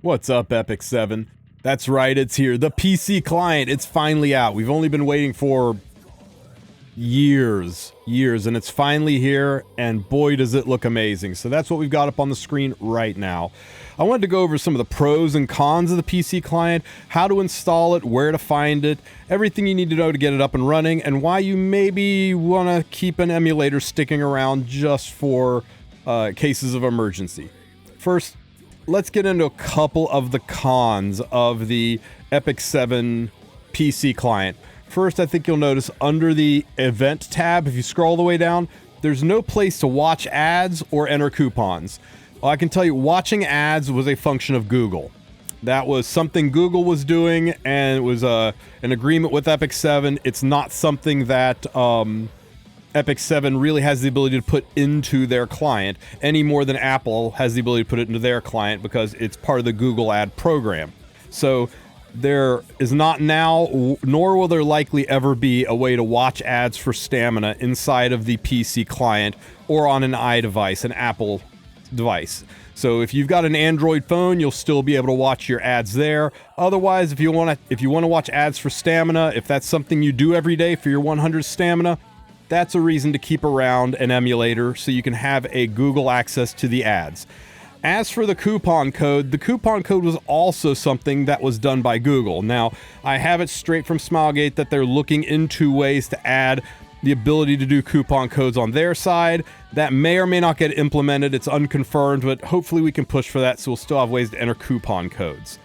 What's up, Epic 7? That's right, it's here. The PC client, it's finally out. We've only been waiting for years, and it's finally here, and boy does it look amazing. So that's what we've got up on the screen right now. I wanted to go over some of the pros and cons of the PC client, how to install it, where to find it, everything you need to know to get it up and running, and why you maybe want to keep an emulator sticking around just for cases of emergency. First, let's get into a couple of the cons of the Epic 7 PC client. First, I think you'll notice under the event tab, if you scroll all the way down, there's no place to watch ads or enter coupons. Well, I can tell you, watching ads was a function of Google. That was something Google was doing, and it was an agreement with Epic 7. It's not something that Epic 7 really has the ability to put into their client any more than Apple has the ability to put it into their client because it's part of the Google ad program. So there is not now, nor will there likely ever be, a way to watch ads for stamina inside of the PC client or on an iDevice, an Apple device. So if you've got an Android phone, you'll still be able to watch your ads there. Otherwise, if you want to watch ads for stamina, if that's something you do every day for your 100 stamina, that's a reason to keep around an emulator so you can have a Google access to the ads. As for the coupon code was also something that was done by Google. Now, I have it straight from Smilegate that they're looking into ways to add the ability to do coupon codes on their side. That may or may not get implemented. It's unconfirmed, but hopefully we can push for that so we'll still have ways to enter coupon codes.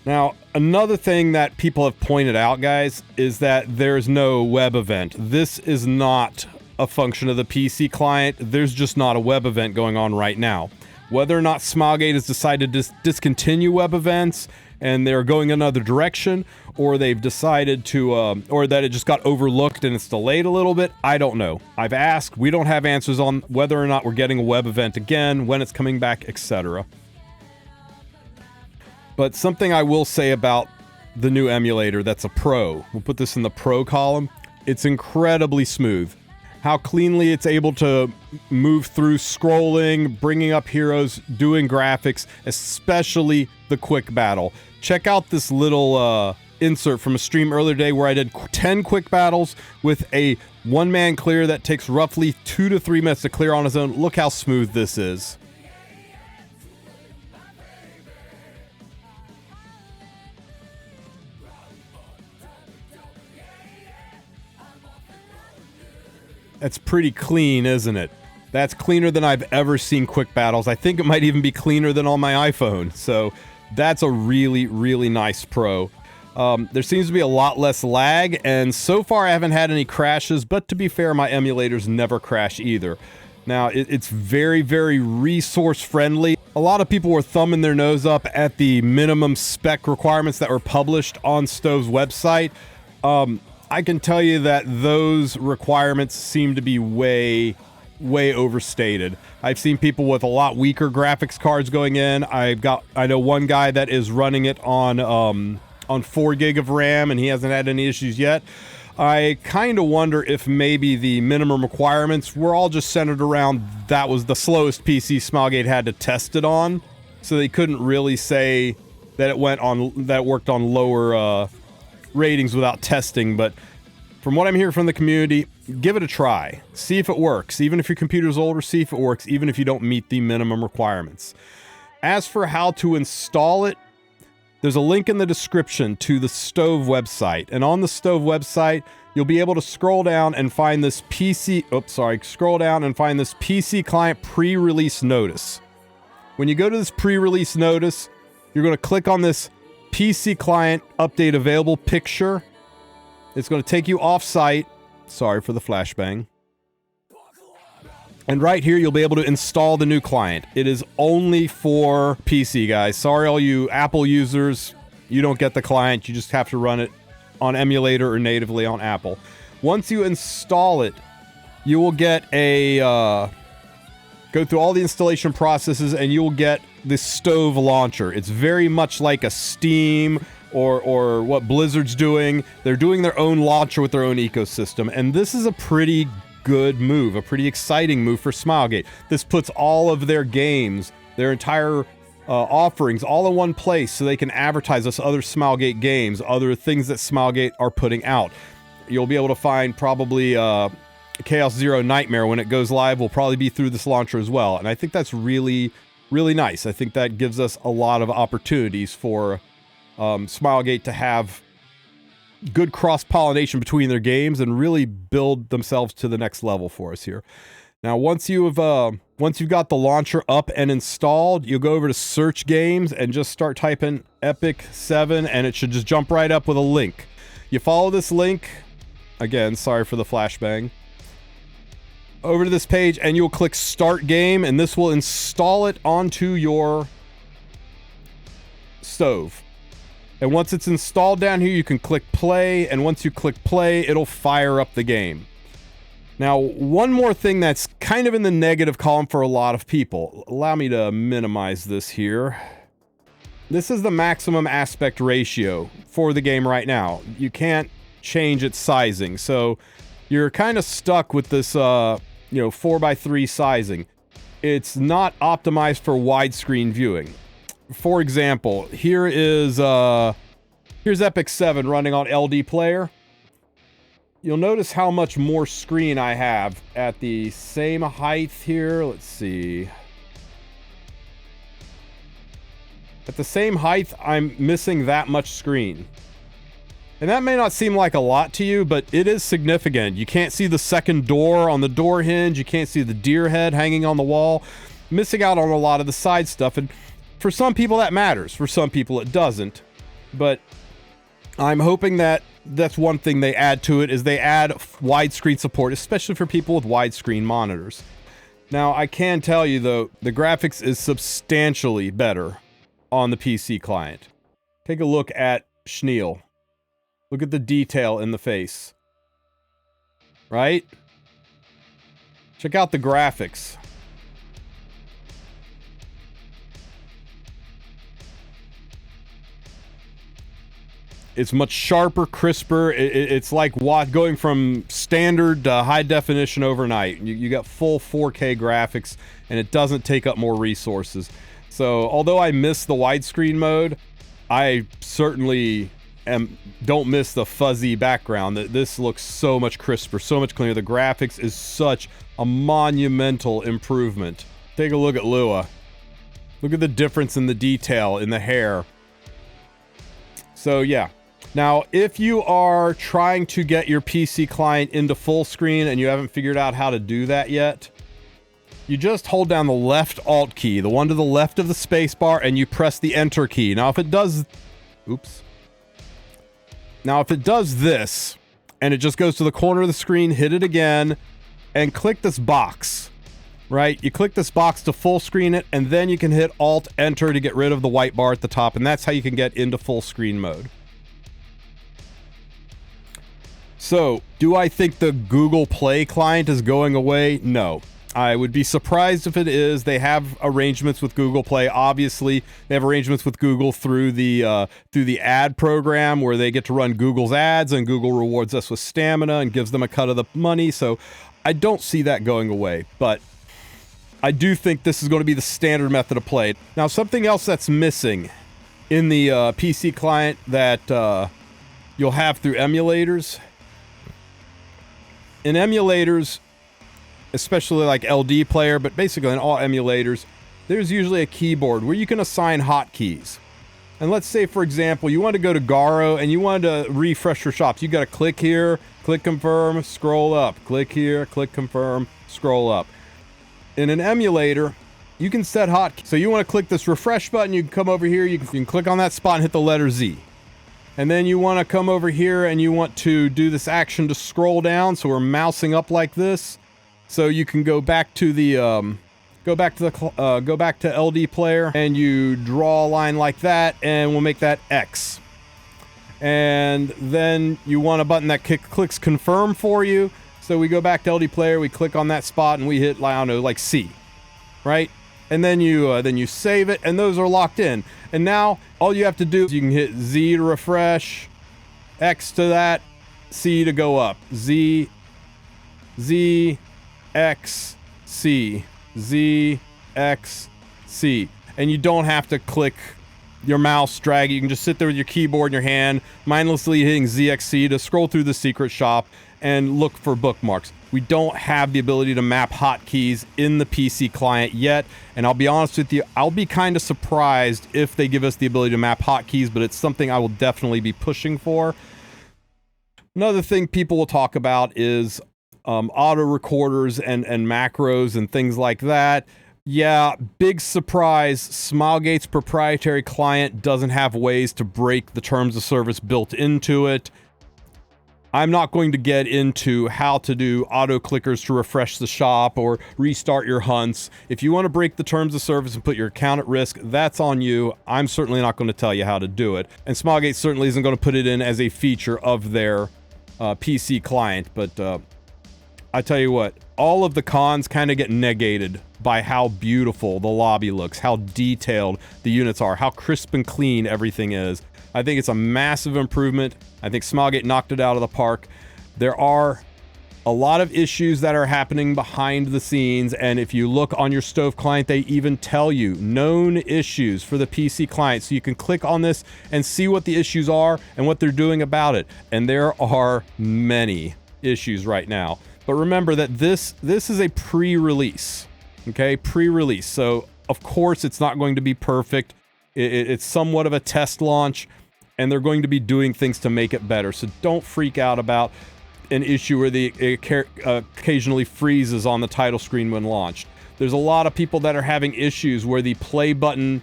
Now, another thing that people have pointed out, guys, is that there's no web event. This is not a function of the PC client. There's just not a web event going on right now. Whether or not Smilegate has decided to discontinue web events and they're going another direction, or they've decided to, or that it just got overlooked and it's delayed a little bit, I don't know. I've asked. We don't have answers on whether or not we're getting a web event again, when it's coming back, etc. But something I will say about the new emulator that's a pro, we'll put this in the pro column, it's incredibly smooth. How cleanly it's able to move through scrolling, bringing up heroes, doing graphics, especially the quick battle. Check out this little insert from a stream earlier today where I did 10 quick battles with a one-man clear that takes roughly 2 to 3 minutes to clear on its own. Look how smooth this is. That's pretty clean, isn't it? That's cleaner than I've ever seen quick battles. I think it might even be cleaner than on my iPhone. So that's a really, really nice pro. There seems to be a lot less lag, and so far I haven't had any crashes, but to be fair, my emulators never crash either. Now, it's very, very resource friendly. A lot of people were thumbing their nose up at the minimum spec requirements that were published on Stove's website. I can tell you that those requirements seem to be way overstated. I've seen people with a lot weaker graphics cards going in. I know one guy that is running it on 4 gig of RAM, and he hasn't had any issues yet. I kind of wonder if maybe the minimum requirements were all just centered around that was the slowest PC Smilegate had to test it on, so they couldn't really say that it worked on lower ratings without testing. But from what I'm hearing from the community, give it a try. See if it works. Even if your computer's older, see if it works, even if you don't meet the minimum requirements. As for how to install it, there's a link in the description to the Stove website. And on the Stove website, you'll be able to scroll down and find this PC client pre-release notice. When you go to this pre-release notice, you're going to click on this PC client update available picture. It's going to take you off-site. Sorry for the flashbang. And right here, you'll be able to install the new client. It is only for PC, guys. Sorry, all you Apple users. You don't get the client. You just have to run it on emulator or natively on Apple. Once you install it, you will get go through all the installation processes, and you will get the Stove launcher. It's very much like a Steam or what Blizzard's doing. They're doing their own launcher with their own ecosystem, and this is a pretty good move, a pretty exciting move for Smilegate. This puts all of their games their entire offerings all in one place so they can advertise us other Smilegate games, other things that Smilegate are putting out. You'll be able to find probably Chaos Zero Nightmare when it goes live will probably be through this launcher as well. And I think that's really, really nice. I think that gives us a lot of opportunities for Smilegate to have good cross-pollination between their games and really build themselves to the next level for us here. Now, once you've got the launcher up and installed, you'll go over to search games and just start typing Epic 7, and it should just jump right up with a link. You follow this link, again, sorry for the flashbang, over to this page, and you'll click Start Game, and this will install it onto your stove. And once it's installed down here, you can click Play, and once you click Play, it'll fire up the game. Now, one more thing that's kind of in the negative column for a lot of people. Allow me to minimize this here. This is the maximum aspect ratio for the game right now. You can't change its sizing, so you're kind of stuck with this, 4:3 sizing. It's not optimized for widescreen viewing. For example, here's Epic 7 running on LD Player. You'll notice how much more screen I have at the same height here. Let's see. At the same height, I'm missing that much screen. And that may not seem like a lot to you, but it is significant. You can't see the second door on the door hinge. You can't see the deer head hanging on the wall. Missing out on a lot of the side stuff. And for some people that matters. For some people it doesn't. But I'm hoping that that's one thing they add to it, is they add widescreen support, especially for people with widescreen monitors. Now, I can tell you, though, the graphics is substantially better on the PC client. Take a look at Schneal. Look at the detail in the face. Right? Check out the graphics. It's much sharper, crisper. It's like going from standard to high definition overnight. You got full 4K graphics, and it doesn't take up more resources. So, although I miss the widescreen mode, I certainly don't miss the fuzzy background. This looks so much crisper, so much cleaner. The graphics is such a monumental improvement. Take a look at Lua. Look at the difference in the detail in the hair. So, yeah. Now, if you are trying to get your PC client into full screen and you haven't figured out how to do that yet, you just hold down the left Alt key, the one to the left of the spacebar, and you press the Enter key. Now, if it does... Oops. Now, if it does this, and it just goes to the corner of the screen, hit it again, and click this box, right? You click this box to full screen it, and then you can hit Alt Enter to get rid of the white bar at the top, and that's how you can get into full screen mode. So, do I think the Google Play client is going away? No. I would be surprised if it is. They have arrangements with Google Play. Obviously, they have arrangements with Google through the ad program where they get to run Google's ads, and Google rewards us with stamina and gives them a cut of the money. So I don't see that going away, but I do think this is going to be the standard method of play. Now, something else that's missing in the PC client that you'll have through emulators. In emulators, especially like LD Player, but basically in all emulators, there's usually a keyboard where you can assign hotkeys. And let's say, for example, you want to go to Garo and you want to refresh your shops. You got to click here, click confirm, scroll up, click here, click confirm, scroll up. In an emulator, you can set hotkeys. So you want to click this refresh button, you can come over here, you can click on that spot and hit the letter Z. And then you want to come over here and you want to do this action to scroll down. So we're mousing up like this. So you can go back to the go back to LD Player and you draw a line like that, and we'll make that X. And then you want a button that clicks confirm for you. So we go back to LD Player, we click on that spot, and we hit, I don't know, like C, right? And then you save it, and those are locked in. And now all you have to do is you can hit Z to refresh, X to that, C to go up, Z, X, C, Z, X, C. And you don't have to click your mouse, drag it. You can just sit there with your keyboard in your hand, mindlessly hitting ZXC to scroll through the secret shop and look for bookmarks. We don't have the ability to map hotkeys in the PC client yet, and I'll be honest with you, I'll be kind of surprised if they give us the ability to map hotkeys, but it's something I will definitely be pushing for. Another thing people will talk about is auto recorders and macros and things like that. Yeah, big surprise, Smilegate's proprietary client doesn't have ways to break the terms of service built into it. I'm not going to get into how to do auto clickers to refresh the shop or restart your hunts. If you want to break the terms of service and put your account at risk, that's on you. I'm certainly not going to tell you how to do it. And Smilegate certainly isn't going to put it in as a feature of their PC client. But I tell you what, all of the cons kind of get negated by how beautiful the lobby looks, how detailed the units are, how crisp and clean everything is. I think it's a massive improvement. I think Smilegate knocked it out of the park. There are a lot of issues that are happening behind the scenes, and if you look on your Stove client, they even tell you known issues for the PC client, so you can click on this and see what the issues are and what they're doing about it. And there are many issues right now. But remember that this is a pre-release, okay? Pre-release. So, of course, it's not going to be perfect. It's somewhat of a test launch, and they're going to be doing things to make it better. So don't freak out about an issue where it occasionally freezes on the title screen when launched. There's a lot of people that are having issues where the play button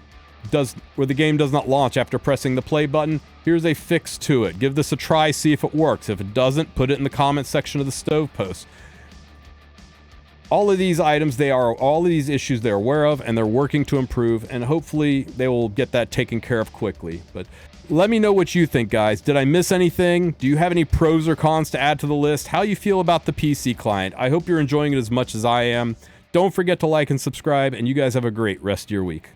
where the game does not launch after pressing the play button. Here's a fix to it. Give this a try, see if it works. If it doesn't, put it in the comment section of the Stove post. All of these items, all of these issues they're aware of, and they're working to improve, and hopefully they will get that taken care of quickly. But let me know what you think, guys. Did I miss anything? Do you have any pros or cons to add to the list? How you feel about the PC client? I hope you're enjoying it as much as I am. Don't forget to like and subscribe, and you guys have a great rest of your week.